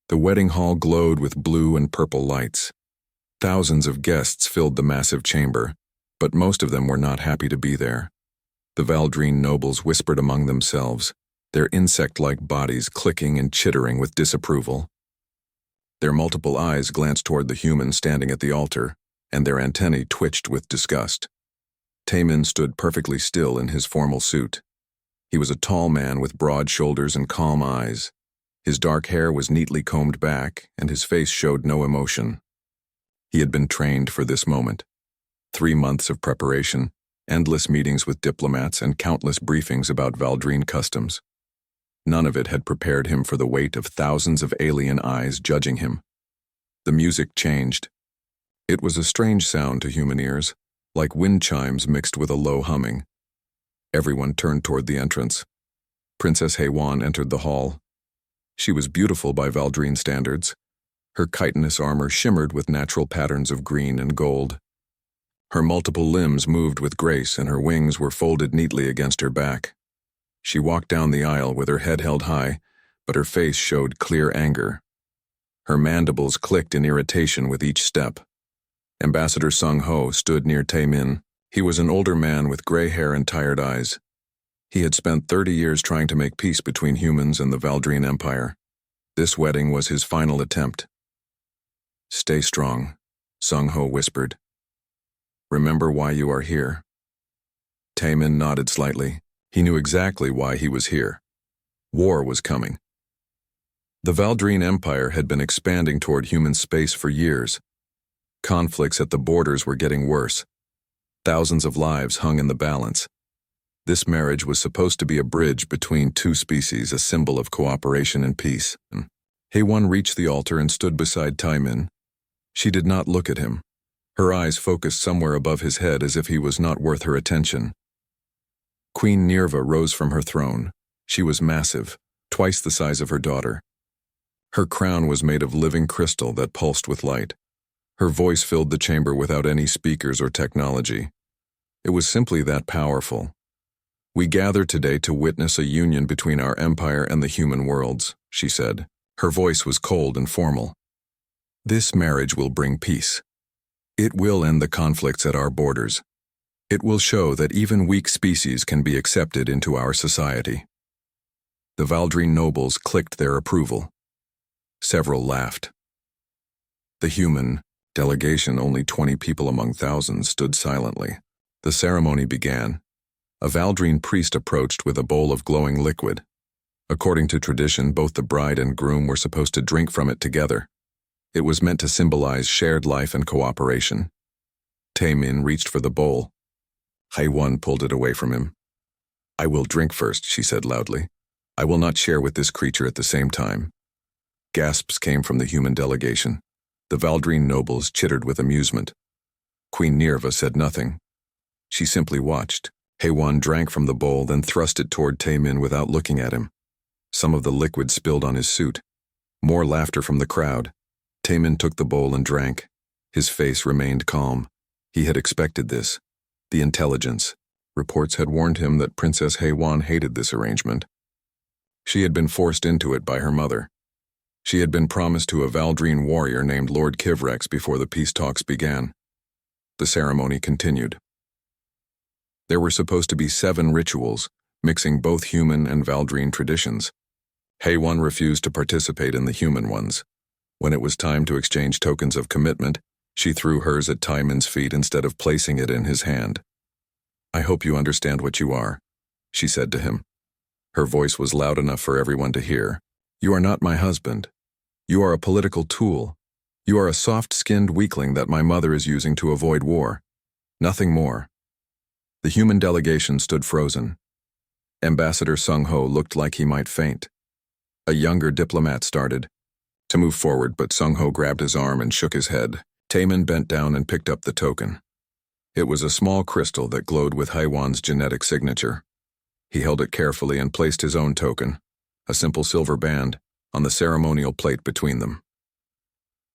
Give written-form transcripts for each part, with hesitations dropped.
The wedding hall glowed with blue and purple lights. Thousands of guests filled the massive chamber, but most of them were not happy to be there. The Valdrine nobles whispered among themselves, their insect-like bodies clicking and chittering with disapproval. Their multiple eyes glanced toward the human standing at the altar, and their antennae twitched with disgust. Taemin stood perfectly still in his formal suit. He was a tall man with broad shoulders and calm eyes. His dark hair was neatly combed back, and his face showed no emotion. He had been trained for this moment. 3 months of preparation, endless meetings with diplomats, and countless briefings about Valdrine customs. None of it had prepared him for the weight of thousands of alien eyes judging him. The music changed. It was a strange sound to human ears, like wind chimes mixed with a low humming. Everyone turned toward the entrance. Princess HFY entered the hall. She was beautiful by Valdrine standards. Her chitinous armor shimmered with natural patterns of green and gold. Her multiple limbs moved with grace, and her wings were folded neatly against her back. She walked down the aisle with her head held high, but her face showed clear anger. Her mandibles clicked in irritation with each step. Ambassador Sung Ho stood near Taemin. He was an older man with gray hair and tired eyes. He had spent 30 years trying to make peace between humans and the Valdrine Empire. This wedding was his final attempt. "Stay strong," Sung Ho whispered. "Remember why you are here." Taemin nodded slightly. He knew exactly why he was here. War was coming. The Valdrine Empire had been expanding toward human space for years. Conflicts at the borders were getting worse. Thousands of lives hung in the balance. This marriage was supposed to be a bridge between two species, a symbol of cooperation and peace. HFY reached the altar and stood beside Taemin. She did not look at him. Her eyes focused somewhere above his head as if he was not worth her attention. Queen Nirva rose from her throne. She was massive, twice the size of her daughter. Her crown was made of living crystal that pulsed with light. Her voice filled the chamber without any speakers or technology. It was simply that powerful. "We gather today to witness a union between our empire and the human worlds," she said. Her voice was cold and formal. "This marriage will bring peace. It will end the conflicts at our borders. It will show that even weak species can be accepted into our society." The Valdrine nobles clicked their approval. Several laughed. The human delegation, only 20 people among thousands, stood silently. The ceremony began. A Valdrine priest approached with a bowl of glowing liquid. According to tradition, both the bride and groom were supposed to drink from it together. It was meant to symbolize shared life and cooperation. Taemin reached for the bowl. HFY pulled it away from him. "I will drink first," she said loudly. "I will not share with this creature at the same time." Gasps came from the human delegation. The Valdrine nobles chittered with amusement. Queen Nirva said nothing. She simply watched. HFY drank from the bowl, then thrust it toward Taemin without looking at him. Some of the liquid spilled on his suit. More laughter from the crowd. Taemin took the bowl and drank. His face remained calm. He had expected this. The intelligence. Reports had warned him that Princess HFY hated this arrangement. She had been forced into it by her mother. She had been promised to a Valdrine warrior named Lord Kivrex before the peace talks began. The ceremony continued. There were supposed to be 7 rituals, mixing both human and Valdrine traditions. HFY refused to participate in the human ones. When it was time to exchange tokens of commitment, she threw hers at Taemin's feet instead of placing it in his hand. "I hope you understand what you are," she said to him. Her voice was loud enough for everyone to hear. "You are not my husband. You are a political tool. You are a soft-skinned weakling that my mother is using to avoid war. Nothing more." The human delegation stood frozen. Ambassador Sung Ho looked like he might faint. A younger diplomat started to move forward, but Sung Ho grabbed his arm and shook his head. Taemin bent down and picked up the token. It was a small crystal that glowed with HFY's genetic signature. He held it carefully and placed his own token, a simple silver band, on the ceremonial plate between them.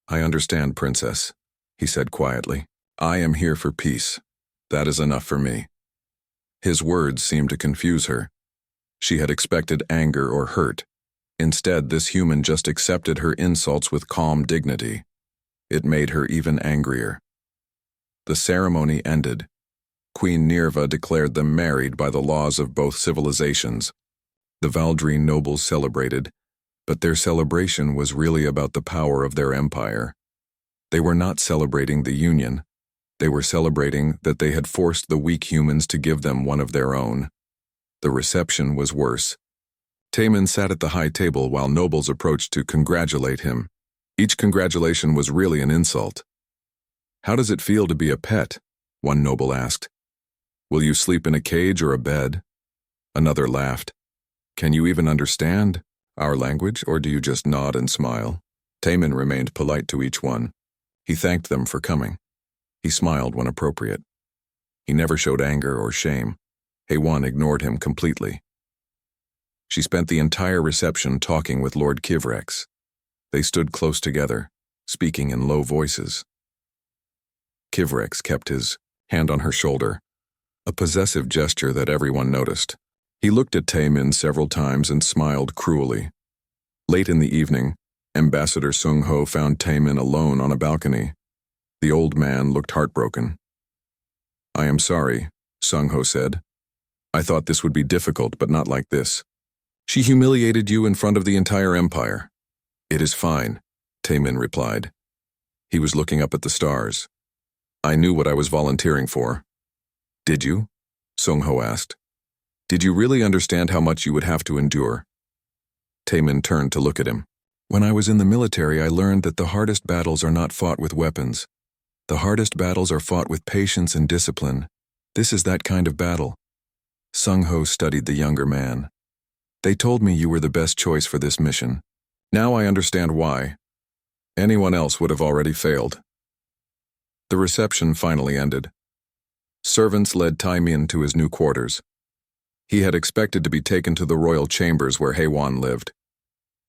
"I understand, Princess," he said quietly. "I am here for peace. That is enough for me." His words seemed to confuse her. She had expected anger or hurt. Instead, this human just accepted her insults with calm dignity. It made her even angrier. The ceremony ended. Queen Nerva declared them married by the laws of both civilizations. The Valdrine nobles celebrated, but their celebration was really about the power of their empire. They were not celebrating the union. They were celebrating that they had forced the weak humans to give them one of their own. The reception was worse. Taemin sat at the high table while nobles approached to congratulate him. Each congratulation was really an insult. "How does it feel to be a pet?" one noble asked. "Will you sleep in a cage or a bed?" Another laughed. "Can you even understand our language, or do you just nod and smile?" Taemin remained polite to each one. He thanked them for coming. He smiled when appropriate. He never showed anger or shame. HFY ignored him completely. She spent the entire reception talking with Lord Kivrex. They stood close together, speaking in low voices. Kivrex kept his hand on her shoulder, a possessive gesture that everyone noticed. He looked at Taemin several times and smiled cruelly. Late in the evening, Ambassador Sung-ho found Taemin alone on a balcony. The old man looked heartbroken. "I am sorry," Sung-ho said. "I thought this would be difficult, but not like this. She humiliated you in front of the entire empire." "It is fine," Taemin replied. He was looking up at the stars. "I knew what I was volunteering for." "Did you?" Sung-ho asked. "Did you really understand how much you would have to endure?" Taemin turned to look at him. "When I was in the military, I learned that the hardest battles are not fought with weapons. The hardest battles are fought with patience and discipline. This is that kind of battle." Sung-ho studied the younger man. "They told me you were the best choice for this mission. Now I understand why. Anyone else would have already failed." The reception finally ended. Servants led Taemin to his new quarters. He had expected to be taken to the royal chambers where HFY lived.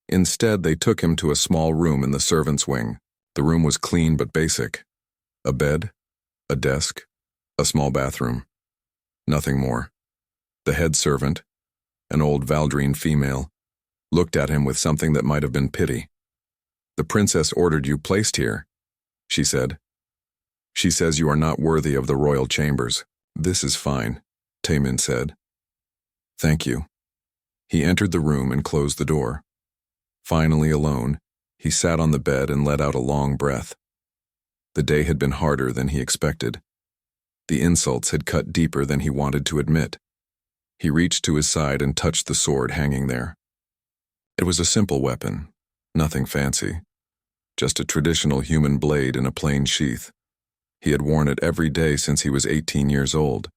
Instead, they took him to a small room in the servants' wing. The room was clean but basic. A bed, a desk, a small bathroom. Nothing more. The head servant, an old Valdrine female, looked at him with something that might have been pity. "The princess ordered you placed here," she said. "She says you are not worthy of the royal chambers." "This is fine," Taemin said. "Thank you." He entered the room and closed the door. Finally alone, he sat on the bed and let out a long breath. The day had been harder than he expected. The insults had cut deeper than he wanted to admit. He reached to his side and touched the sword hanging there. It was a simple weapon, nothing fancy, just a traditional human blade in a plain sheath. He had worn it every day since he was 18 years old.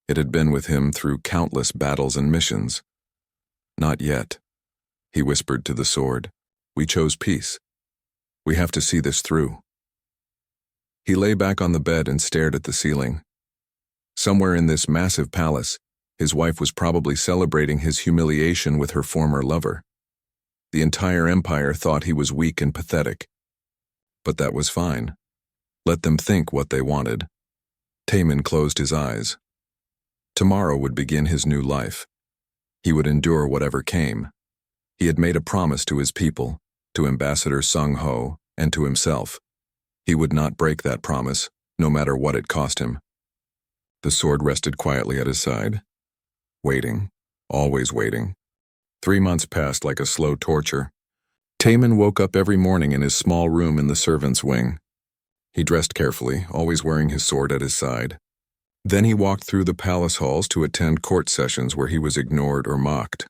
It had been with him through countless battles and missions. "Not yet," he whispered to the sword. "We chose peace. We have to see this through." He lay back on the bed and stared at the ceiling. Somewhere in this massive palace, his wife was probably celebrating his humiliation with her former lover. The entire empire thought he was weak and pathetic. But that was fine. Let them think what they wanted. Taemin closed his eyes. Tomorrow would begin his new life. He would endure whatever came. He had made a promise to his people, to Ambassador Sung-ho, and to himself. He would not break that promise, no matter what it cost him. The sword rested quietly at his side. Waiting, always waiting. 3 months passed like a slow torture. Taemin woke up every morning in his small room in the servants' wing. He dressed carefully, always wearing his sword at his side. Then he walked through the palace halls to attend court sessions where he was ignored or mocked.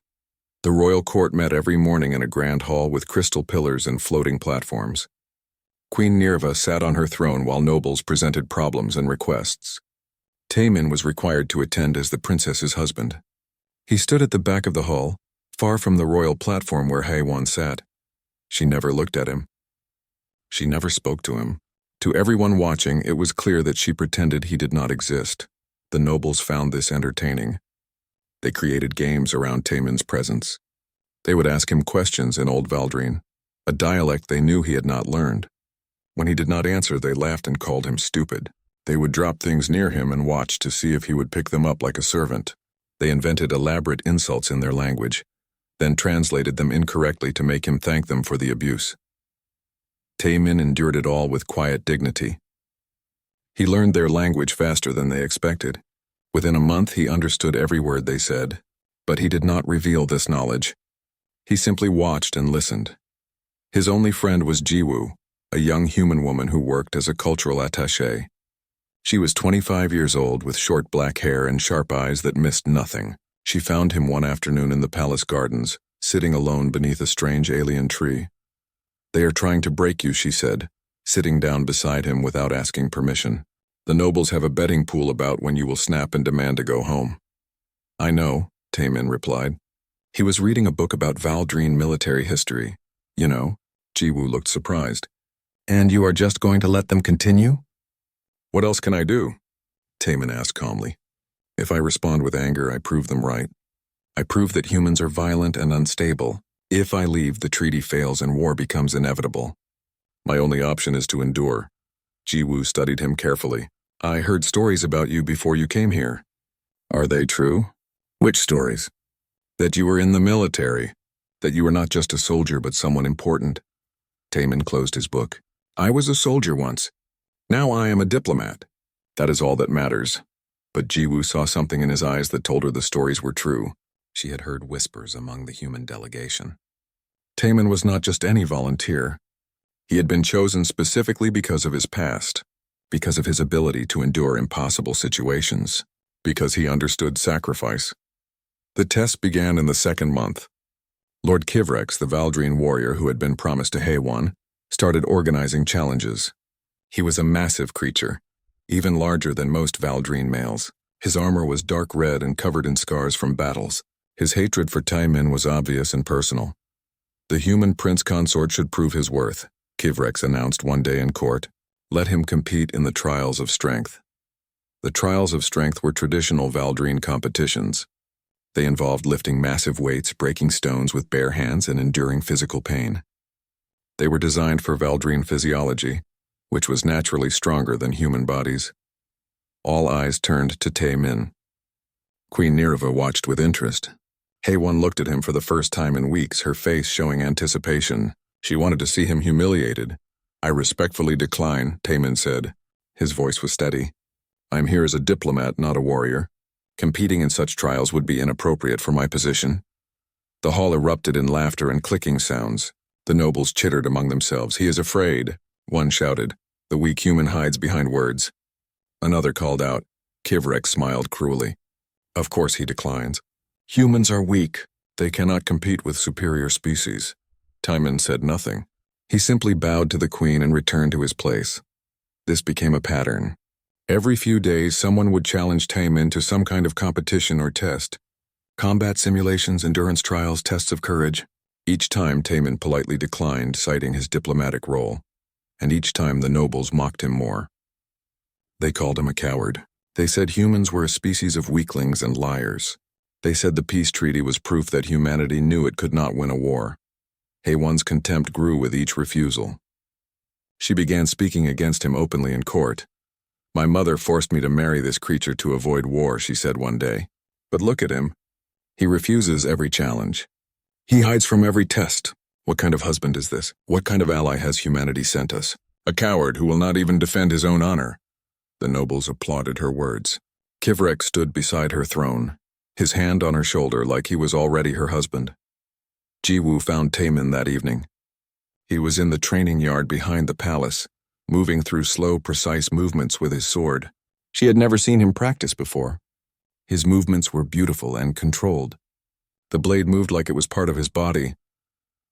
The royal court met every morning in a grand hall with crystal pillars and floating platforms. Queen Nerva sat on her throne while nobles presented problems and requests. Taemin was required to attend as the princess's husband. He stood at the back of the hall, far from the royal platform where HFY sat. She never looked at him. She never spoke to him. To everyone watching, it was clear that she pretended he did not exist. The nobles found this entertaining. They created games around Taemin's presence. They would ask him questions in Old Valdrine, a dialect they knew he had not learned. When he did not answer, they laughed and called him stupid. They would drop things near him and watch to see if he would pick them up like a servant. They invented elaborate insults in their language. then translated them incorrectly to make him thank them for the abuse. Taemin endured it all with quiet dignity. He learned their language faster than they expected. Within a month he understood every word they said, but he did not reveal this knowledge. He simply watched and listened. His only friend was Jiwoo, a young human woman who worked as a cultural attaché. She was 25 years old with short black hair and sharp eyes that missed nothing. She found him one afternoon in the palace gardens, sitting alone beneath a strange alien tree. "They are trying to break you," she said, sitting down beside him without asking permission. "The nobles have a betting pool about when you will snap and demand to go home." "I know," Taemin replied. He was reading a book about Valdrine military history. "You know?" Jiwoo looked surprised. "And you are just going to let them continue?" "What else can I do?" Taemin asked calmly. "If I respond with anger, I prove them right. I prove that humans are violent and unstable. If I leave, the treaty fails and war becomes inevitable. My only option is to endure." Jiwoo studied him carefully. "I heard stories about you before you came here." "Are they true?" "Which stories?" "That you were in the military. That you were not just a soldier but someone important." Taemin closed his book. "I was a soldier once. Now I am a diplomat. That is all that matters." But Jiwoo saw something in his eyes that told her the stories were true. She had heard whispers among the human delegation. Taemin was not just any volunteer. He had been chosen specifically because of his past, because of his ability to endure impossible situations, because he understood sacrifice. The test began in the second month. Lord Kivrex, the Valdrine warrior who had been promised to Haewon, started organizing challenges. He was a massive creature, even larger than most Valdrine males. His armor was dark red and covered in scars from battles. His hatred for Taemin was obvious and personal. The human prince consort should prove his worth, Kivrex announced one day in court. Let him compete in the trials of strength. The trials of strength were traditional Valdrine competitions. They involved lifting massive weights, breaking stones with bare hands, and enduring physical pain. They were designed for Valdrine physiology, which was naturally stronger than human bodies. All eyes turned to Taemin. Queen Nirva watched with interest. Haewon looked at him for the first time in weeks, her face showing anticipation. She wanted to see him humiliated. "I respectfully decline," Taemin said. His voice was steady. "I'm here as a diplomat, not a warrior. Competing in such trials would be inappropriate for my position." The hall erupted in laughter and clicking sounds. The nobles chittered among themselves. "He is afraid," one shouted. "The weak human hides behind words." Another called out. Kivrex smiled cruelly. "Of course he declines. Humans are weak. They cannot compete with superior species." Taemin said nothing. He simply bowed to the queen and returned to his place. This became a pattern. Every few days, someone would challenge Taemin to some kind of competition or test. Combat simulations, endurance trials, tests of courage. Each time, Taemin politely declined, citing his diplomatic role. And each time, the nobles mocked him more. They called him a coward. They said humans were a species of weaklings and liars. They said the peace treaty was proof that humanity knew it could not win a war. Haewon's contempt grew with each refusal. She began speaking against him openly in court. "My mother forced me to marry this creature to avoid war," she said one day. "But look at him. He refuses every challenge. He hides from every test. What kind of husband is this? What kind of ally has humanity sent us? A coward who will not even defend his own honor." The nobles applauded her words. Kivrex stood beside her throne, his hand on her shoulder like he was already her husband. Jiwoo found Taemin that evening. He was in the training yard behind the palace, moving through slow, precise movements with his sword. She had never seen him practice before. His movements were beautiful and controlled. The blade moved like it was part of his body.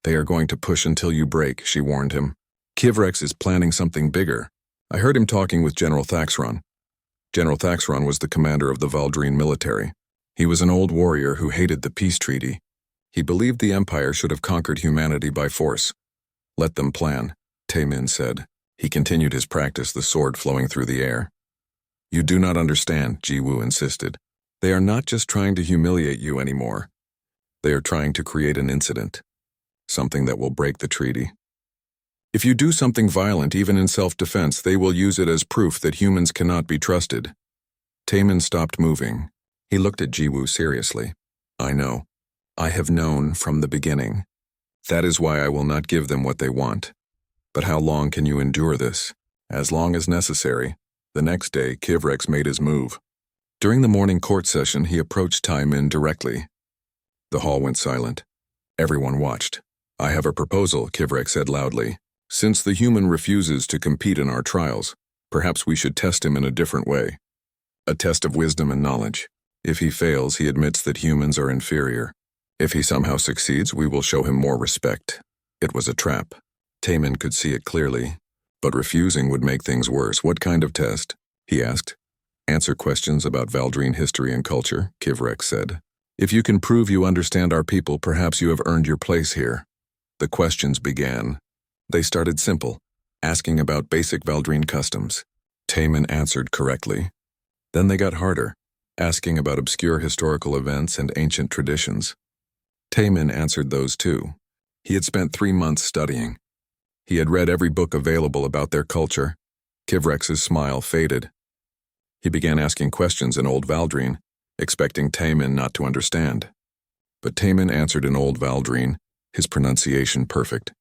"They are going to push until you break," she warned him. "Kivrex is planning something bigger. I heard him talking with General Thaxron." General Thaxron was the commander of the Valdrine military. He was an old warrior who hated the peace treaty. He believed the Empire should have conquered humanity by force. "Let them plan," Taemin said. He continued his practice, the sword flowing through the air. "You do not understand," Jiwoo insisted. "They are not just trying to humiliate you anymore. They are trying to create an incident, something that will break the treaty. If you do something violent, even in self-defense, they will use it as proof that humans cannot be trusted." Taemin stopped moving. He looked at Jiwoo seriously. "I know. I have known from the beginning. That is why I will not give them what they want. But how long can you endure this? As long as necessary. The next day, Kivrex made his move. During the morning court session, he approached Taimin directly. The hall went silent. Everyone watched. I have a proposal, Kivrex said loudly. Since the human refuses to compete in our trials, perhaps we should test him in a different way. A test of wisdom and knowledge. If he fails, he admits that humans are inferior. If he somehow succeeds, we will show him more respect. It was a trap. Taimin could see it clearly, but refusing would make things worse. What kind of test? He asked. Answer questions about Valdrine history and culture, Kivrex said. If you can prove you understand our people, perhaps you have earned your place here. The questions began. They started simple, asking about basic Valdrine customs. Taimin answered correctly. Then they got harder, asking about obscure historical events and ancient traditions. Taimin answered those too. He had spent 3 months studying. He had read every book available about their culture. Kivrex's smile faded. He began asking questions in Old Valdrine, expecting Taimin not to understand. But Taimin answered in Old Valdrine, his pronunciation perfect.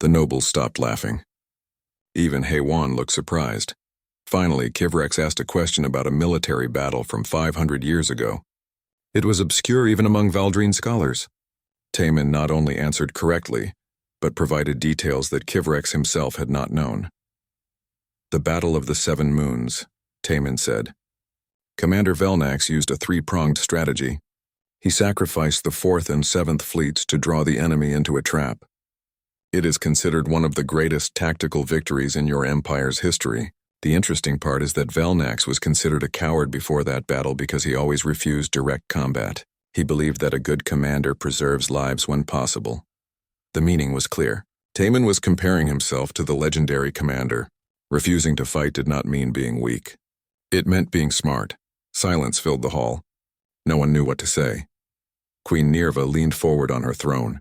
The nobles stopped laughing. Even Haywan looked surprised. Finally, Kivrex asked a question about a military battle from 500 years ago. It was obscure even among Valdrine scholars. Taimin not only answered correctly, but provided details that Kivrex himself had not known. The Battle of the Seven Moons, Taimin said. Commander Velnax used a 3-pronged strategy. He sacrificed the 4th and 7th fleets to draw the enemy into a trap. It is considered one of the greatest tactical victories in your empire's history. The interesting part is that Velnax was considered a coward before that battle because he always refused direct combat. He believed that a good commander preserves lives when possible. The meaning was clear. Taimin was comparing himself to the legendary commander. Refusing to fight did not mean being weak. It meant being smart. Silence filled the hall. No one knew what to say. Queen Nirva leaned forward on her throne.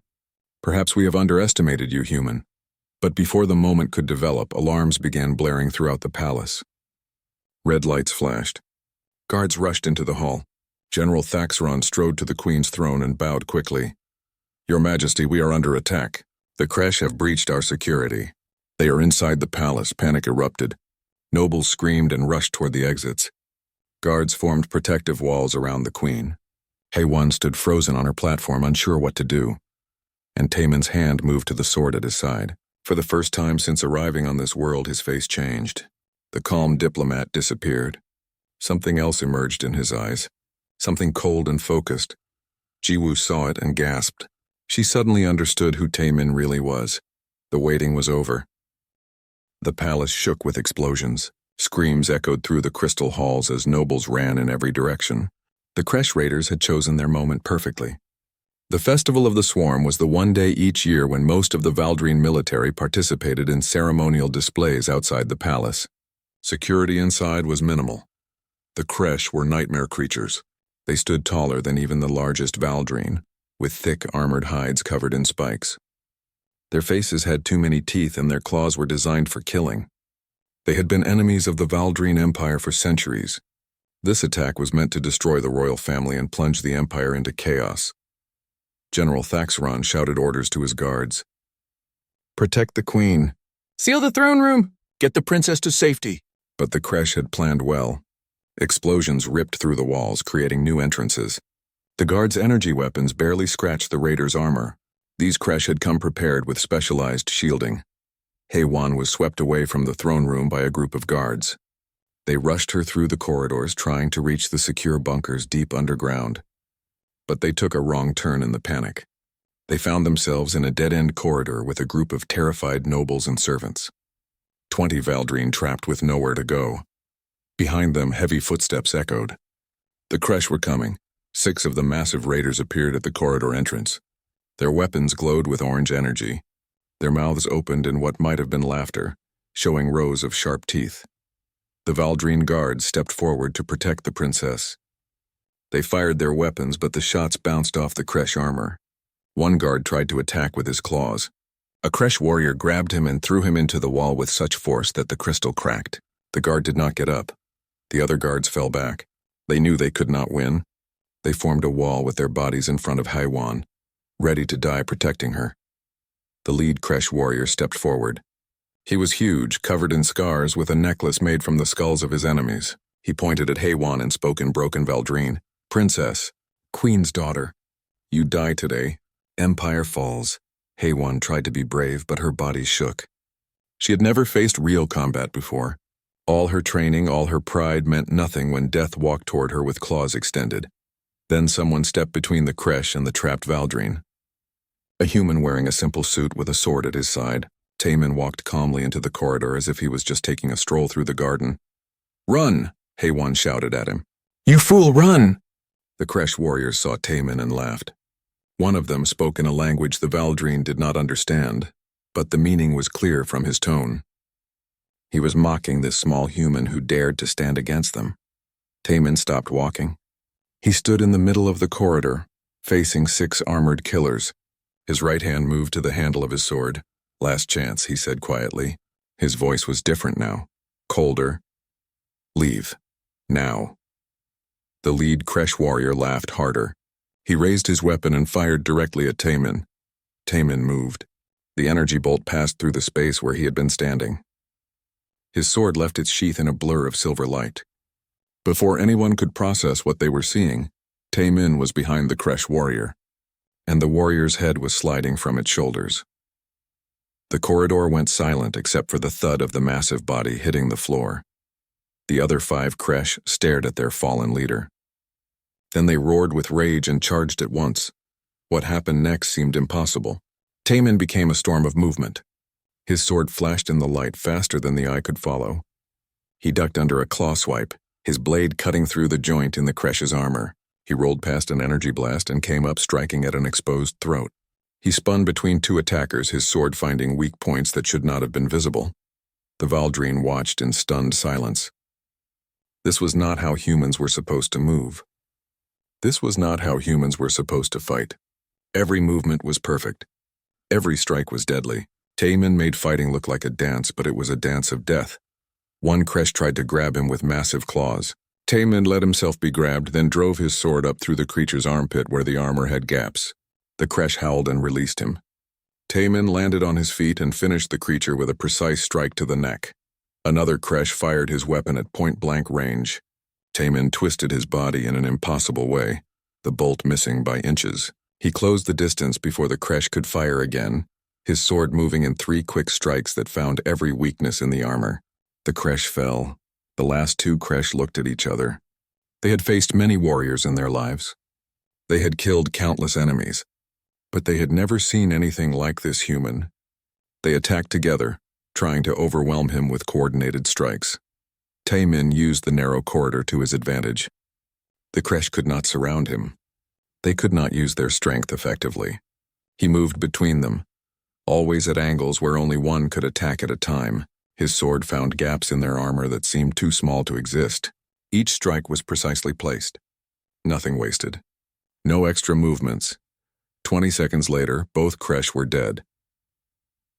Perhaps we have underestimated you, human. But before the moment could develop, alarms began blaring throughout the palace. Red lights flashed. Guards rushed into the hall. General Thaxron strode to the queen's throne and bowed quickly. Your Majesty, we are under attack. The Kresh have breached our security. They are inside the palace. Panic erupted. Nobles screamed and rushed toward the exits. Guards formed protective walls around the queen. Haywan stood frozen on her platform, unsure what to do. And Taimin's hand moved to the sword at his side. For the first time since arriving on this world, his face changed. The calm diplomat disappeared. Something else emerged in his eyes. Something cold and focused. Jiwoo saw it and gasped. She suddenly understood who Taimin really was. The waiting was over. The palace shook with explosions. Screams echoed through the crystal halls as nobles ran in every direction. The Kresh raiders had chosen their moment perfectly. The Festival of the Swarm was the one day each year when most of the Valdrine military participated in ceremonial displays outside the palace. Security inside was minimal. The Kresh were nightmare creatures. They stood taller than even the largest Valdrine, with thick armored hides covered in spikes. Their faces had too many teeth and their claws were designed for killing. They had been enemies of the Valdrine Empire for centuries. This attack was meant to destroy the royal family and plunge the empire into chaos. General Thaxron shouted orders to his guards. Protect the queen. Seal the throne room. Get the princess to safety. But the Kresh had planned well. Explosions ripped through the walls, creating new entrances. The guards' energy weapons barely scratched the raiders' armor. These Kresh had come prepared with specialized shielding. Haywan was swept away from the throne room by a group of guards. They rushed her through the corridors, trying to reach the secure bunkers deep underground. But they took a wrong turn in the panic. They found themselves in a dead-end corridor with a group of terrified nobles and servants. 20 Valdrine trapped with nowhere to go. Behind them, heavy footsteps echoed. The Kresh were coming. 6 of the massive raiders appeared at the corridor entrance. Their weapons glowed with orange energy. Their mouths opened in what might have been laughter, showing rows of sharp teeth. The Valdrine guards stepped forward to protect the princess. They fired their weapons, but the shots bounced off the Kresh armor. One guard tried to attack with his claws. A Kresh warrior grabbed him and threw him into the wall with such force that the crystal cracked. The guard did not get up. The other guards fell back. They knew they could not win. They formed a wall with their bodies in front of HFY, ready to die protecting her. The lead Kresh warrior stepped forward. He was huge, covered in scars, with a necklace made from the skulls of his enemies. He pointed at HFY and spoke in broken Valdrine. "Princess, Queen's daughter, you die today. Empire falls." HFY tried to be brave, but her body shook. She had never faced real combat before. All her training, all her pride meant nothing when death walked toward her with claws extended. Then someone stepped between the Kresh and the trapped Valdrine. A human wearing a simple suit with a sword at his side. Taemin walked calmly into the corridor as if he was just taking a stroll through the garden. "Run!" HFY shouted at him. You fool, run! The Kresh warriors saw Taemin and laughed. One of them spoke in a language the Valdrine did not understand, but the meaning was clear from his tone. He was mocking this small human who dared to stand against them. Taemin stopped walking. He stood in the middle of the corridor, facing 6 armored killers. His right hand moved to the handle of his sword. "Last chance," he said quietly. His voice was different now, colder. "Leave. Now." The lead Kresh warrior laughed harder. He raised his weapon and fired directly at Taemin. Taemin moved. The energy bolt passed through the space where he had been standing. His sword left its sheath in a blur of silver light. Before anyone could process what they were seeing, Taemin was behind the Kresh warrior, and the warrior's head was sliding from its shoulders. The corridor went silent except for the thud of the massive body hitting the floor. The other 5 Kresh stared at their fallen leader. Then they roared with rage and charged at once. What happened next seemed impossible. Taemin became a storm of movement. His sword flashed in the light faster than the eye could follow. He ducked under a claw swipe, his blade cutting through the joint in the Kresh's armor. He rolled past an energy blast and came up striking at an exposed throat. He spun between 2 attackers, his sword finding weak points that should not have been visible. The Valdrine watched in stunned silence. This was not how humans were supposed to move. This was not how humans were supposed to fight. Every movement was perfect. Every strike was deadly. Taemin made fighting look like a dance, but it was a dance of death. One Kresh tried to grab him with massive claws. Taemin let himself be grabbed, then drove his sword up through the creature's armpit where the armor had gaps. The Kresh howled and released him. Taemin landed on his feet and finished the creature with a precise strike to the neck. Another Kresh fired his weapon at point-blank range. Taemin twisted his body in an impossible way, the bolt missing by inches. He closed the distance before the Kresh could fire again, his sword moving in 3 quick strikes that found every weakness in the armor. The Kresh fell. The last 2 Kresh looked at each other. They had faced many warriors in their lives. They had killed countless enemies. But they had never seen anything like this human. They attacked together, trying to overwhelm him with coordinated strikes. Taemin used the narrow corridor to his advantage. The Kresh could not surround him. They could not use their strength effectively. He moved between them, always at angles where only one could attack at a time. His sword found gaps in their armor that seemed too small to exist. Each strike was precisely placed. Nothing wasted. No extra movements. 20 seconds later, both Kresh were dead.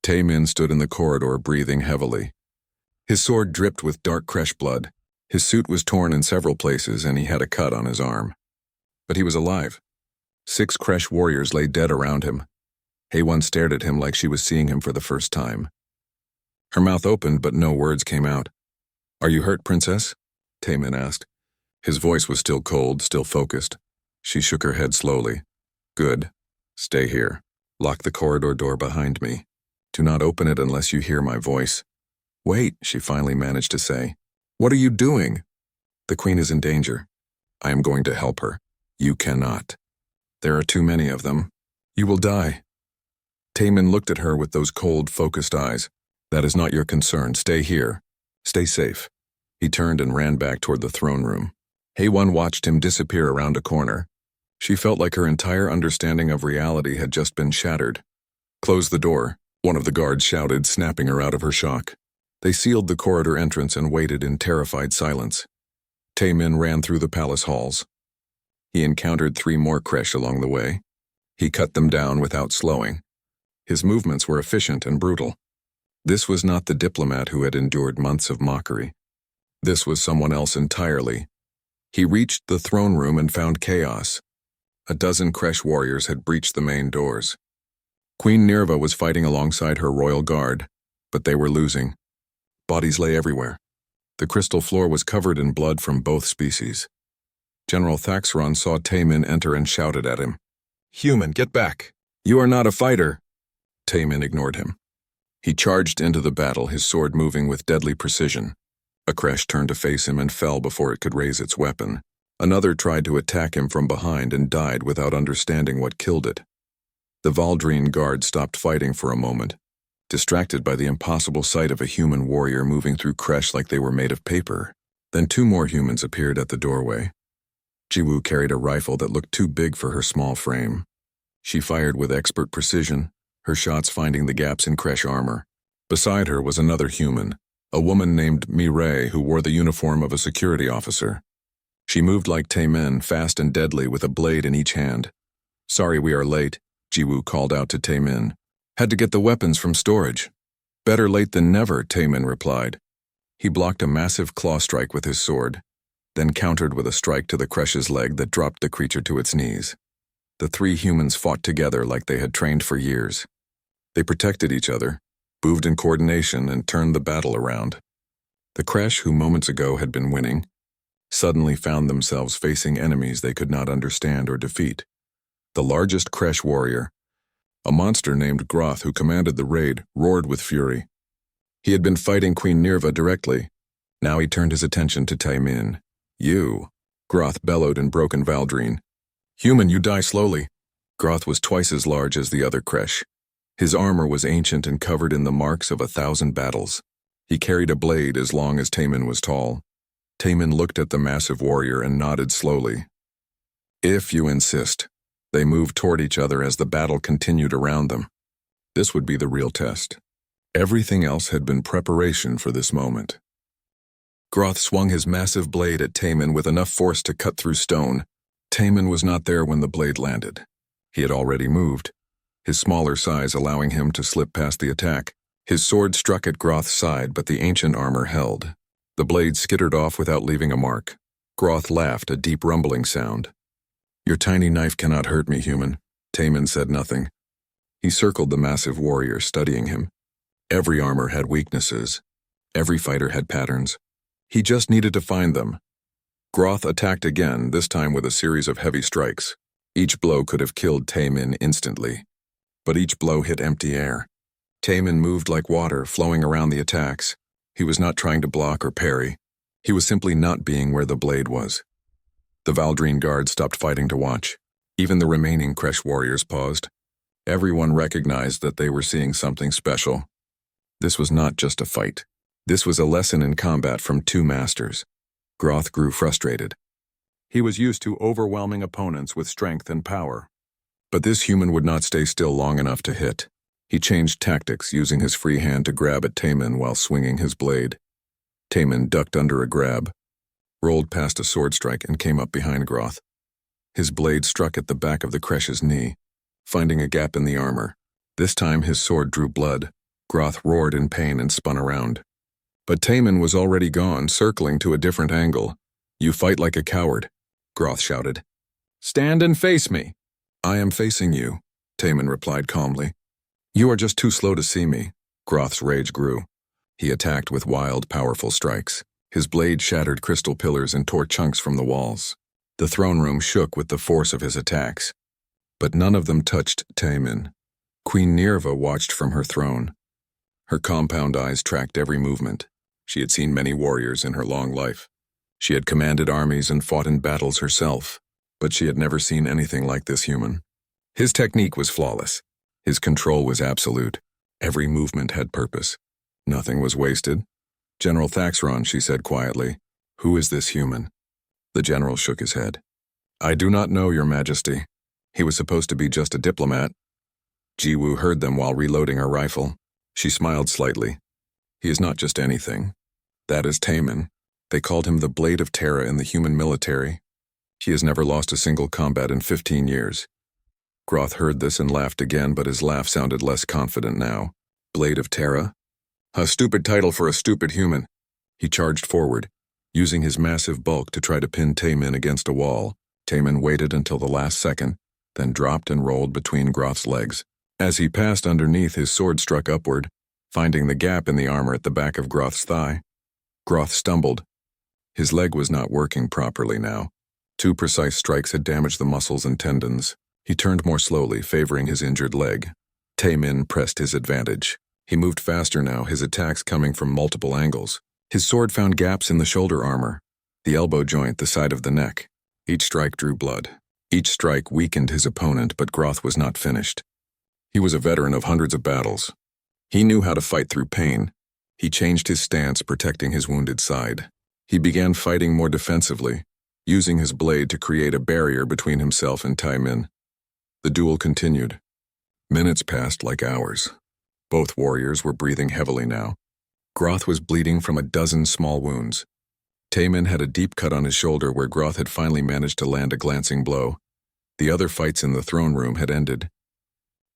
Taemin stood in the corridor, breathing heavily. His sword dripped with dark Kresh blood. His suit was torn in several places, and he had a cut on his arm. But he was alive. 6 Kresh warriors lay dead around him. HFY stared at him like she was seeing him for the first time. Her mouth opened, but no words came out. "Are you hurt, Princess?" Taemin asked. His voice was still cold, still focused. She shook her head slowly. "Good. Stay here. Lock the corridor door behind me. Do not open it unless you hear my voice." "Wait," she finally managed to say. "What are you doing?" "The Queen is in danger. I am going to help her. You cannot. There are too many of them. You will die." Taemin looked at her with those cold, focused eyes. "That is not your concern. Stay here. Stay safe." He turned and ran back toward the throne room. HFY watched him disappear around a corner. She felt like her entire understanding of reality had just been shattered. "Close the door," one of the guards shouted, snapping her out of her shock. They sealed the corridor entrance and waited in terrified silence. Taemin ran through the palace halls. He encountered 3 more Kresh along the way. He cut them down without slowing. His movements were efficient and brutal. This was not the diplomat who had endured months of mockery. This was someone else entirely. He reached the throne room and found chaos. A dozen Kresh warriors had breached the main doors. Queen Nirva was fighting alongside her royal guard, but they were losing. Bodies lay everywhere. The crystal floor was covered in blood from both species. General Thaxron saw Taemin enter and shouted at him. "Human, get back! You are not a fighter!" Taemin ignored him. He charged into the battle, his sword moving with deadly precision. A Kresh turned to face him and fell before it could raise its weapon. Another tried to attack him from behind and died without understanding what killed it. The Valdrine guard stopped fighting for a moment, distracted by the impossible sight of a human warrior moving through Kresh like they were made of paper. Then two more humans appeared at the doorway. Jiwoo carried a rifle that looked too big for her small frame. She fired with expert precision, her shots finding the gaps in Kresh armor. Beside her was another human, a woman named Mireille who wore the uniform of a security officer. She moved like Taemin, fast and deadly with a blade in each hand. "Sorry we are late," Jiwoo called out to Taemin. "Had to get the weapons from storage." "Better late than never," Taemin replied. He blocked a massive claw strike with his sword, then countered with a strike to the Kresh's leg that dropped the creature to its knees. The three humans fought together like they had trained for years. They protected each other, moved in coordination, and turned the battle around. The Kresh, who moments ago had been winning, suddenly found themselves facing enemies they could not understand or defeat. The largest Kresh warrior, a monster named Groth who commanded the raid, roared with fury. He had been fighting Queen Nirva directly. Now he turned his attention to Taemin. "You," Groth bellowed in broken Valdrine. "Human, you die slowly." Groth was twice as large as the other Kresh. His armor was ancient and covered in the marks of 1,000 battles. He carried a blade as long as Taemin was tall. Taemin looked at the massive warrior and nodded slowly. "If you insist." They moved toward each other as the battle continued around them. This would be the real test. Everything else had been preparation for this moment. Groth swung his massive blade at Taemin with enough force to cut through stone. Taemin was not there when the blade landed. He had already moved, his smaller size allowing him to slip past the attack. His sword struck at Groth's side, but the ancient armor held. The blade skittered off without leaving a mark. Groth laughed, a deep rumbling sound. "Your tiny knife cannot hurt me, human." Taemin said nothing. He circled the massive warrior, studying him. Every armor had weaknesses. Every fighter had patterns. He just needed to find them. Groth attacked again, this time with a series of heavy strikes. Each blow could have killed Taemin instantly. But each blow hit empty air. Taemin moved like water, flowing around the attacks. He was not trying to block or parry. He was simply not being where the blade was. The Valdrine guard stopped fighting to watch. Even the remaining Kresh warriors paused. Everyone recognized that they were seeing something special. This was not just a fight. This was a lesson in combat from two masters. Groth grew frustrated. He was used to overwhelming opponents with strength and power. But this human would not stay still long enough to hit. He changed tactics, using his free hand to grab at Taemin while swinging his blade. Taemin ducked under a grab, rolled past a sword strike, and came up behind Groth. His blade struck at the back of the Kresh's knee, finding a gap in the armor. This time his sword drew blood. Groth roared in pain and spun around. But Taemin was already gone, circling to a different angle. "You fight like a coward," Groth shouted. "Stand and face me." "I am facing you," Taemin replied calmly. "You are just too slow to see me." Groth's rage grew. He attacked with wild, powerful strikes. His blade shattered crystal pillars and tore chunks from the walls. The throne room shook with the force of his attacks. But none of them touched Taemin. Queen Nirva watched from her throne. Her compound eyes tracked every movement. She had seen many warriors in her long life. She had commanded armies and fought in battles herself, but she had never seen anything like this human. His technique was flawless. His control was absolute. Every movement had purpose. Nothing was wasted. "General Thaxron," she said quietly, "who is this human?" The general shook his head. "I do not know, Your Majesty. He was supposed to be just a diplomat." Jiwoo heard them while reloading her rifle. She smiled slightly. "He is not just anything. That is Taemin. They called him the Blade of Terra in the human military. He has never lost a single combat in 15 years. Groth heard this and laughed again, but his laugh sounded less confident now. "Blade of Terra? A stupid title for a stupid human." He charged forward. Using his massive bulk to try to pin Taemin against a wall, Taemin waited until the last second, then dropped and rolled between Groth's legs. As he passed underneath, his sword struck upward, finding the gap in the armor at the back of Groth's thigh. Groth stumbled. His leg was not working properly now. 2 precise strikes had damaged the muscles and tendons. He turned more slowly, favoring his injured leg. Taemin pressed his advantage. He moved faster now, his attacks coming from multiple angles. His sword found gaps in the shoulder armor, the elbow joint, the side of the neck. Each strike drew blood. Each strike weakened his opponent, but Groth was not finished. He was a veteran of hundreds of battles. He knew how to fight through pain. He changed his stance, protecting his wounded side. He began fighting more defensively, using his blade to create a barrier between himself and Taemin. The duel continued. Minutes passed like hours. Both warriors were breathing heavily now. Groth was bleeding from a dozen small wounds. Taemin had a deep cut on his shoulder where Groth had finally managed to land a glancing blow. The other fights in the throne room had ended.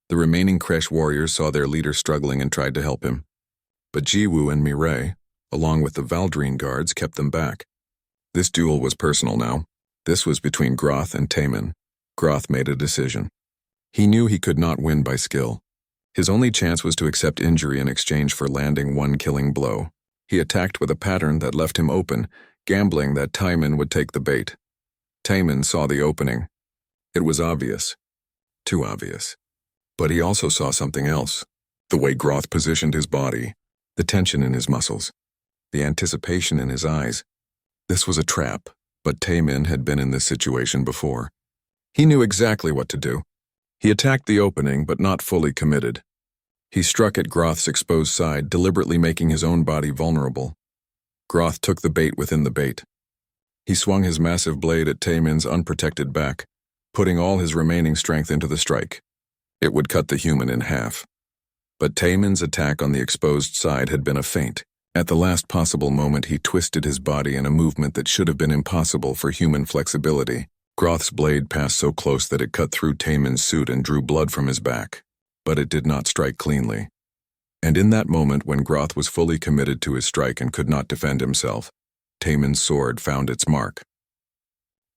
The remaining Kresh warriors saw their leader struggling and tried to help him. But Jiwoo and Mireille, along with the Valdrine guards, kept them back. This duel was personal now. This was between Groth and Taemin. Groth made a decision. He knew he could not win by skill. His only chance was to accept injury in exchange for landing one killing blow. He attacked with a pattern that left him open, gambling that Taemin would take the bait. Taemin saw the opening. It was obvious. Too obvious. But he also saw something else. The way Groth positioned his body, the tension in his muscles, the anticipation in his eyes. This was a trap, but Taemin had been in this situation before. He knew exactly what to do. He attacked the opening, but not fully committed. He struck at Groth's exposed side, deliberately making his own body vulnerable. Groth took the bait within the bait. He swung his massive blade at Taemin's unprotected back, putting all his remaining strength into the strike. It would cut the human in half. But Taemin's attack on the exposed side had been a feint. At the last possible moment, he twisted his body in a movement that should have been impossible for human flexibility. Groth's blade passed so close that it cut through Taemin's suit and drew blood from his back. But it did not strike cleanly. And in that moment, when Groth was fully committed to his strike and could not defend himself, Taemin's sword found its mark.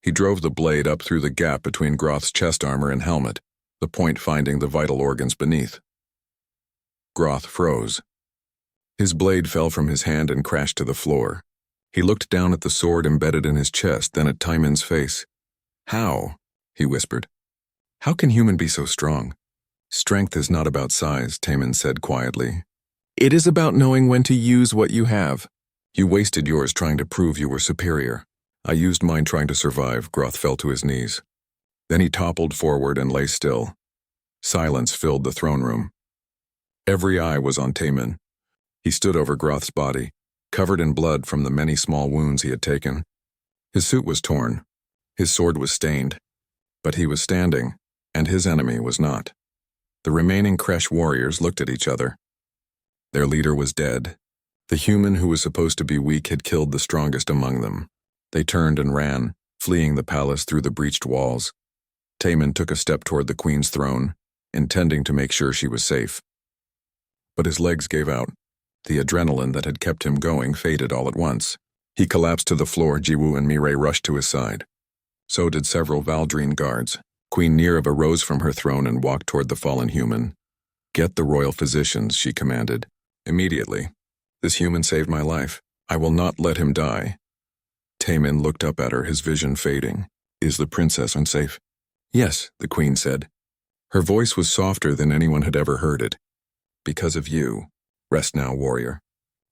He drove the blade up through the gap between Groth's chest armor and helmet, the point finding the vital organs beneath. Groth froze. His blade fell from his hand and crashed to the floor. He looked down at the sword embedded in his chest, then at Taemin's face. "How?" he whispered. "How can human be so strong?" "Strength is not about size," Taemin said quietly. "It is about knowing when to use what you have. You wasted yours trying to prove you were superior. I used mine trying to survive." Groth fell to his knees. Then he toppled forward and lay still. Silence filled the throne room. Every eye was on Taemin. He stood over Groth's body, covered in blood from the many small wounds he had taken. His suit was torn. His sword was stained. But he was standing, and his enemy was not. The remaining Kresh warriors looked at each other. Their leader was dead. The human who was supposed to be weak had killed the strongest among them. They turned and ran, fleeing the palace through the breached walls. Taemin took a step toward the queen's throne, intending to make sure she was safe. But his legs gave out. The adrenaline that had kept him going faded all at once. He collapsed to the floor. Jiwoo and Mireille rushed to his side. So did several Valdrine guards. Queen Nereva rose from her throne and walked toward the fallen human. "Get the royal physicians," she commanded. "Immediately. This human saved my life. I will not let him die." Taemin looked up at her, his vision fading. "Is the princess unsafe?" "Yes," the queen said. Her voice was softer than anyone had ever heard it. "Because of you. Rest now, warrior."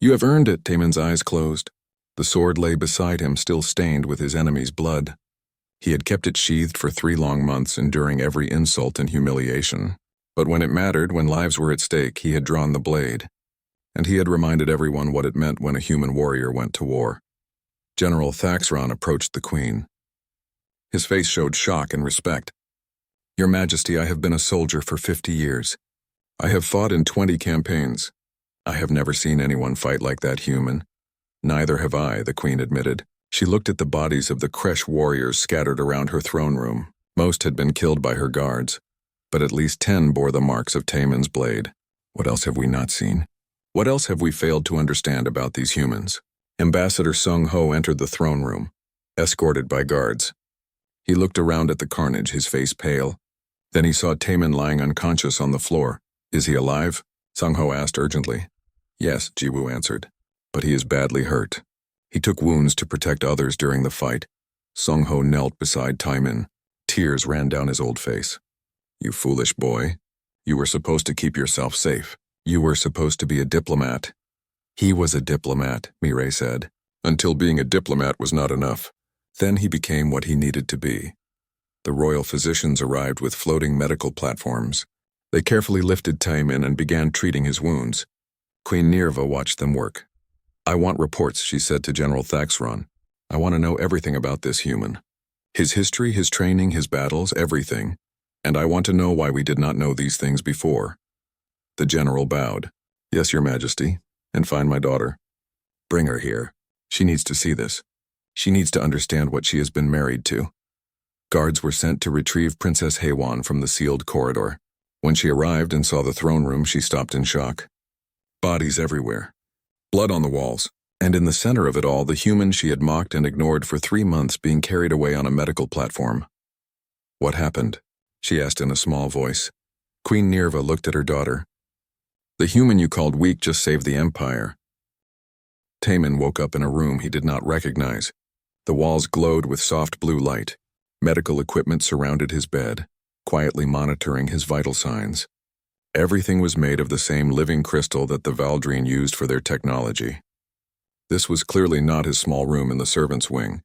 "You have earned it." Taemin's eyes closed. The sword lay beside him, still stained with his enemy's blood. He had kept it sheathed for 3 long months, enduring every insult and humiliation. But when it mattered, when lives were at stake, he had drawn the blade. And he had reminded everyone what it meant when a human warrior went to war. General Thaxron approached the queen. His face showed shock and respect. "Your Majesty, I have been a soldier for 50 years. I have fought in 20 campaigns. I have never seen anyone fight like that human." "Neither have I," the queen admitted. She looked at the bodies of the Kresh warriors scattered around her throne room. Most had been killed by her guards, but at least 10 bore the marks of Taemin's blade. What else have we not seen? What else have we failed to understand about these humans? Ambassador Sung Ho entered the throne room, escorted by guards. He looked around at the carnage, his face pale. Then he saw Taemin lying unconscious on the floor. Is he alive? Sung Ho asked urgently. Yes, Jiwoo answered, but he is badly hurt. He took wounds to protect others during the fight. Sung Ho knelt beside Taemin. Tears ran down his old face. You foolish boy. You were supposed to keep yourself safe. You were supposed to be a diplomat. He was a diplomat, Mireille said, until being a diplomat was not enough. Then he became what he needed to be. The royal physicians arrived with floating medical platforms. They carefully lifted Taemin and began treating his wounds. Queen Nirva watched them work. I want reports, she said to General Thaxron. I want to know everything about this human. His history, his training, his battles, everything. And I want to know why we did not know these things before. The general bowed. Yes, Your Majesty. And find my daughter. Bring her here. She needs to see this. She needs to understand what she has been married to. Guards were sent to retrieve Princess Haewon from the sealed corridor. When she arrived and saw the throne room, she stopped in shock. Bodies everywhere. Blood on the walls. And in the center of it all, the human she had mocked and ignored for 3 months being carried away on a medical platform. What happened? She asked in a small voice. Queen Nirva looked at her daughter. The human you called weak just saved the Empire. Taemin woke up in a room he did not recognize. The walls glowed with soft blue light. Medical equipment surrounded his bed, quietly monitoring his vital signs. Everything was made of the same living crystal that the Valdrine used for their technology. This was clearly not his small room in the servants' wing.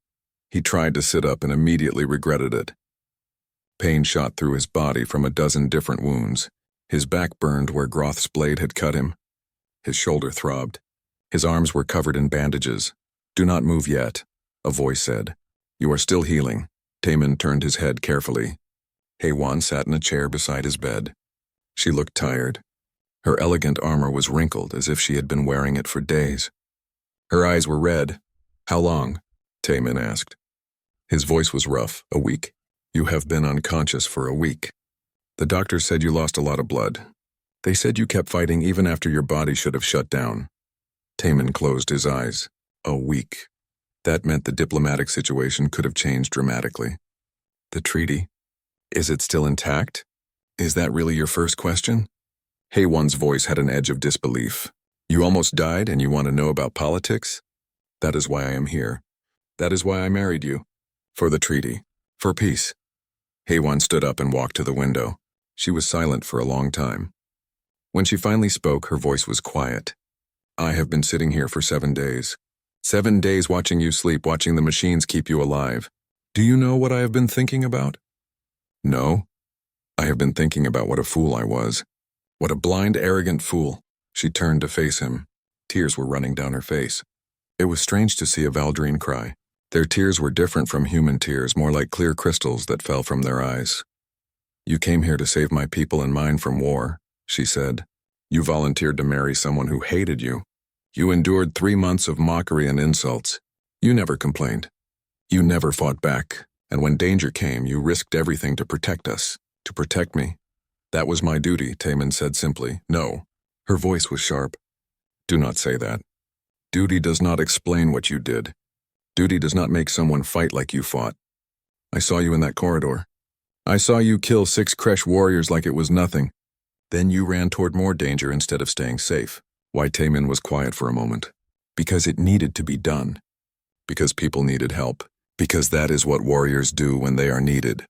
He tried to sit up and immediately regretted it. Pain shot through his body from a dozen different wounds. His back burned where Groth's blade had cut him. His shoulder throbbed. His arms were covered in bandages. Do not move yet, a voice said. You are still healing. Taemin turned his head carefully. Haewon sat in a chair beside his bed. She looked tired. Her elegant armor was wrinkled as if she had been wearing it for days. Her eyes were red. How long? Taemin asked. His voice was rough. A week. You have been unconscious for a week. The doctor said you lost a lot of blood. They said you kept fighting even after your body should have shut down. Taemin closed his eyes. A week. That meant the diplomatic situation could have changed dramatically. The treaty? Is it still intact? Is that really your first question? Haewon's voice had an edge of disbelief. You almost died and you want to know about politics? That is why I am here. That is why I married you. For the treaty. For peace. Haewon stood up and walked to the window. She was silent for a long time. When she finally spoke, her voice was quiet. I have been sitting here for 7 days. 7 days watching you sleep, watching the machines keep you alive. Do you know what I have been thinking about? No. I have been thinking about what a fool I was. What a blind, arrogant fool. She turned to face him. Tears were running down her face. It was strange to see a Valdrine cry. Their tears were different from human tears, more like clear crystals that fell from their eyes. You came here to save my people and mine from war, she said. You volunteered to marry someone who hated you. You endured 3 months of mockery and insults. You never complained. You never fought back, and when danger came, you risked everything to protect us, to protect me. That was my duty, Taemin said simply. No. Her voice was sharp. Do not say that. Duty does not explain what you did. Duty does not make someone fight like you fought. I saw you in that corridor. I saw you kill 6 Kresh warriors like it was nothing. Then you ran toward more danger instead of staying safe. Why Taemin was quiet for a moment. Because it needed to be done. Because people needed help. Because that is what warriors do when they are needed.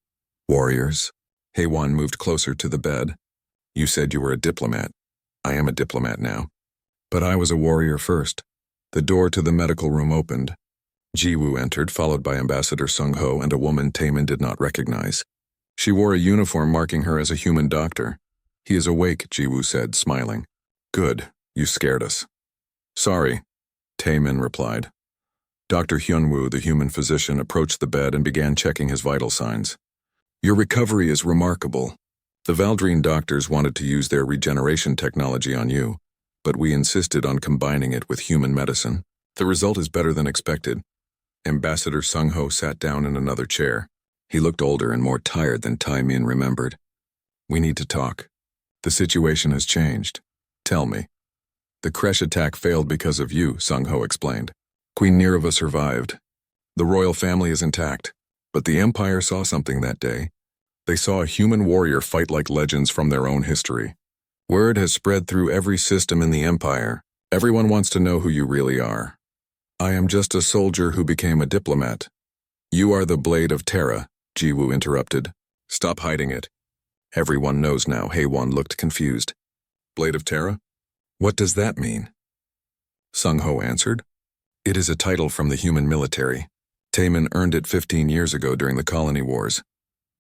Warriors? Haewon moved closer to the bed. You said you were a diplomat. I am a diplomat now. But I was a warrior first. The door to the medical room opened. Jiwoo entered, followed by Ambassador Sung Ho and a woman Taemin did not recognize. She wore a uniform marking her as a human doctor. He is awake, Jiwoo said, smiling. Good, you scared us. Sorry, Taemin replied. Dr. Hyunwoo, the human physician, approached the bed and began checking his vital signs. Your recovery is remarkable. The Valdrine doctors wanted to use their regeneration technology on you, but we insisted on combining it with human medicine. The result is better than expected. Ambassador Sung Ho sat down in another chair. He looked older and more tired than Taemin remembered. We need to talk. The situation has changed. Tell me. The Kresh attack failed because of you, Sung Ho explained. Queen Nerva survived. The royal family is intact, but the Empire saw something that day. They saw a human warrior fight like legends from their own history. Word has spread through every system in the Empire. Everyone wants to know who you really are. I am just a soldier who became a diplomat. You are the Blade of Terra, Jiwoo interrupted. Stop hiding it. Everyone knows now. Haewon looked confused. Blade of Terra? What does that mean? Sung-ho answered. It is a title from the human military. Taemin earned it 15 years ago during the colony wars.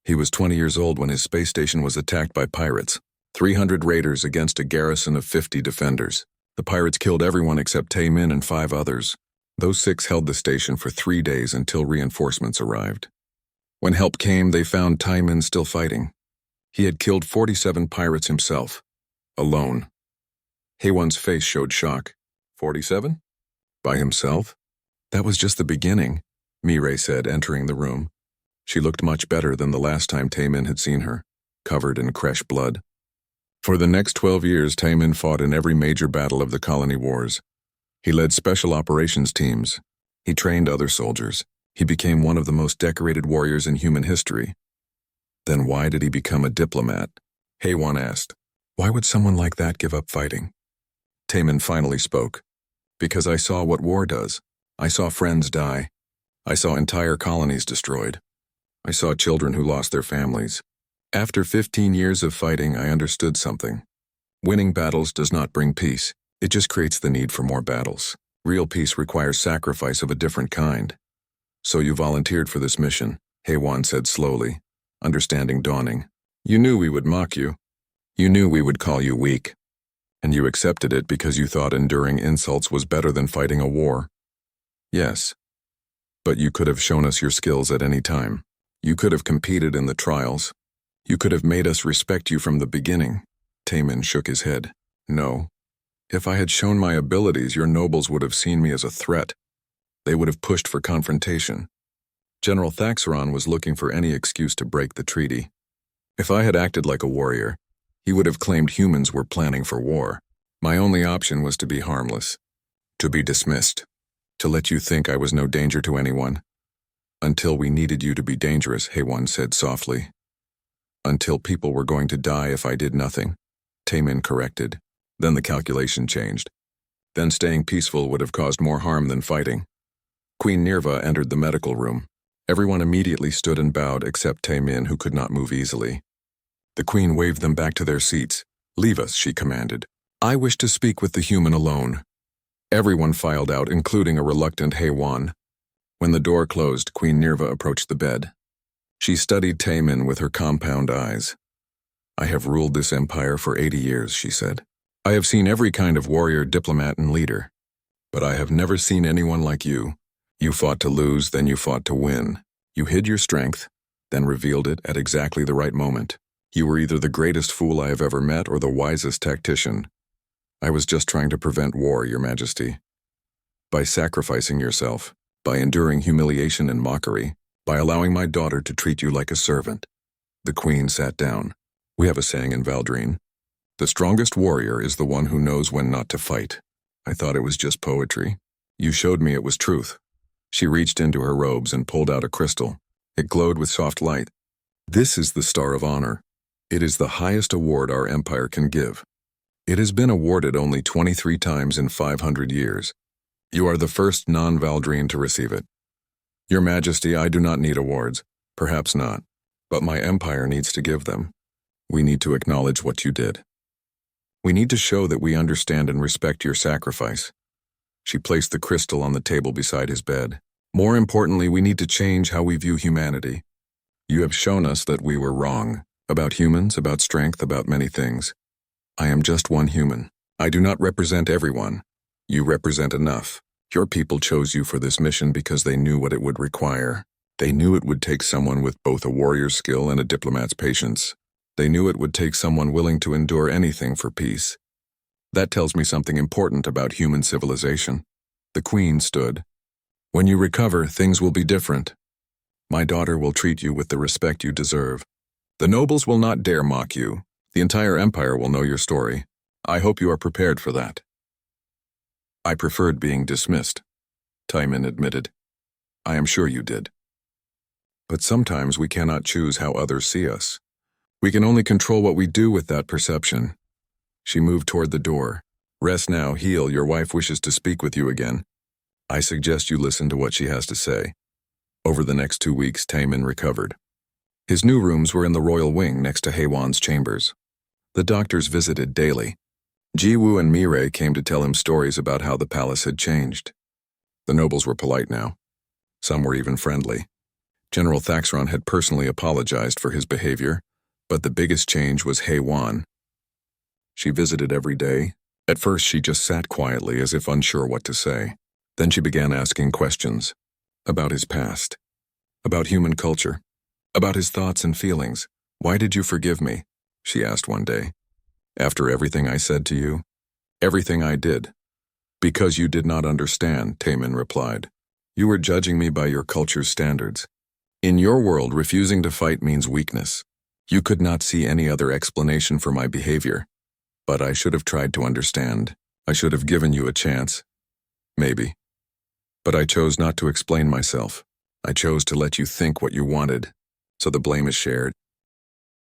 He was 20 years old when his space station was attacked by pirates. 300 raiders against a garrison of 50 defenders. The pirates killed everyone except Taemin and 5 others. Those 6 held the station for 3 days until reinforcements arrived. When help came, they found Taemin still fighting. He had killed 47 pirates himself, alone. Haewon's face showed shock. 47? By himself? That was just the beginning, Mireille said, entering the room. She looked much better than the last time Taemin had seen her, covered in fresh blood. For the next 12 years, Taemin fought in every major battle of the colony wars. He led special operations teams. He trained other soldiers. He became one of the most decorated warriors in human history. Then why did he become a diplomat? Haewon asked. Why would someone like that give up fighting? Taemin finally spoke. Because I saw what war does. I saw friends die. I saw entire colonies destroyed. I saw children who lost their families. After 15 years of fighting, I understood something. Winning battles does not bring peace. It just creates the need for more battles. Real peace requires sacrifice of a different kind. So you volunteered for this mission, Haewon said slowly, understanding dawning. You knew we would mock you. You knew we would call you weak. And you accepted it because you thought enduring insults was better than fighting a war. Yes. But you could have shown us your skills at any time. You could have competed in the trials. You could have made us respect you from the beginning. Taemin shook his head. No. If I had shown my abilities, your nobles would have seen me as a threat. They would have pushed for confrontation. General Thaxeron was looking for any excuse to break the treaty. If I had acted like a warrior, he would have claimed humans were planning for war. My only option was to be harmless, to be dismissed, to let you think I was no danger to anyone. Until we needed you to be dangerous, Haewon said softly. Until people were going to die if I did nothing, Taemin corrected. Then the calculation changed. Then staying peaceful would have caused more harm than fighting. Queen Nerva entered the medical room. Everyone immediately stood and bowed except Taemin, who could not move easily. The queen waved them back to their seats. Leave us, she commanded. I wish to speak with the human alone. Everyone filed out, including a reluctant Haewon. When the door closed, Queen Nerva approached the bed. She studied Taemin with her compound eyes. I have ruled this empire for 80 years, she said. I have seen every kind of warrior, diplomat, and leader. But I have never seen anyone like you. You fought to lose, then you fought to win. You hid your strength, then revealed it at exactly the right moment. You were either the greatest fool I have ever met or the wisest tactician. I was just trying to prevent war, Your Majesty. By sacrificing yourself, by enduring humiliation and mockery, by allowing my daughter to treat you like a servant. The queen sat down. We have a saying in Valdrine. The strongest warrior is the one who knows when not to fight. I thought it was just poetry. You showed me it was truth. She reached into her robes and pulled out a crystal. It glowed with soft light. This is the Star of Honor. It is the highest award our empire can give. It has been awarded only 23 times in 500 years. You are the first non-Valdrine to receive it. Your Majesty, I do not need awards. Perhaps not. But my empire needs to give them. We need to acknowledge what you did. We need to show that we understand and respect your sacrifice. She placed the crystal on the table beside his bed. More importantly, we need to change how we view humanity. You have shown us that we were wrong. About humans, about strength, about many things. I am just one human. I do not represent everyone. You represent enough. Your people chose you for this mission because they knew what it would require. They knew it would take someone with both a warrior's skill and a diplomat's patience. They knew it would take someone willing to endure anything for peace. That tells me something important about human civilization. The queen stood. When you recover, things will be different. My daughter will treat you with the respect you deserve. The nobles will not dare mock you. The entire empire will know your story. I hope you are prepared for that. I preferred being dismissed. Taiman admitted. I am sure you did. But sometimes we cannot choose how others see us. We can only control what we do with that perception. She moved toward the door. Rest now, heal, your wife wishes to speak with you again. I suggest you listen to what she has to say. Over the next 2 weeks, Taiman recovered. His new rooms were in the royal wing next to Heiwan's chambers. The doctors visited daily. Jiwoo and Mireille came to tell him stories about how the palace had changed. The nobles were polite now. Some were even friendly. General Thaxron had personally apologized for his behavior, but the biggest change was Heiwan. She visited every day. At first, she just sat quietly as if unsure what to say. Then she began asking questions about his past, about human culture, about his thoughts and feelings. Why did you forgive me? She asked one day. After everything I said to you? Everything I did. Because you did not understand, Taiman replied. You were judging me by your culture's standards. In your world, refusing to fight means weakness. You could not see any other explanation for my behavior. But I should have tried to understand. I should have given you a chance. Maybe. But I chose not to explain myself. I chose to let you think what you wanted. So the blame is shared.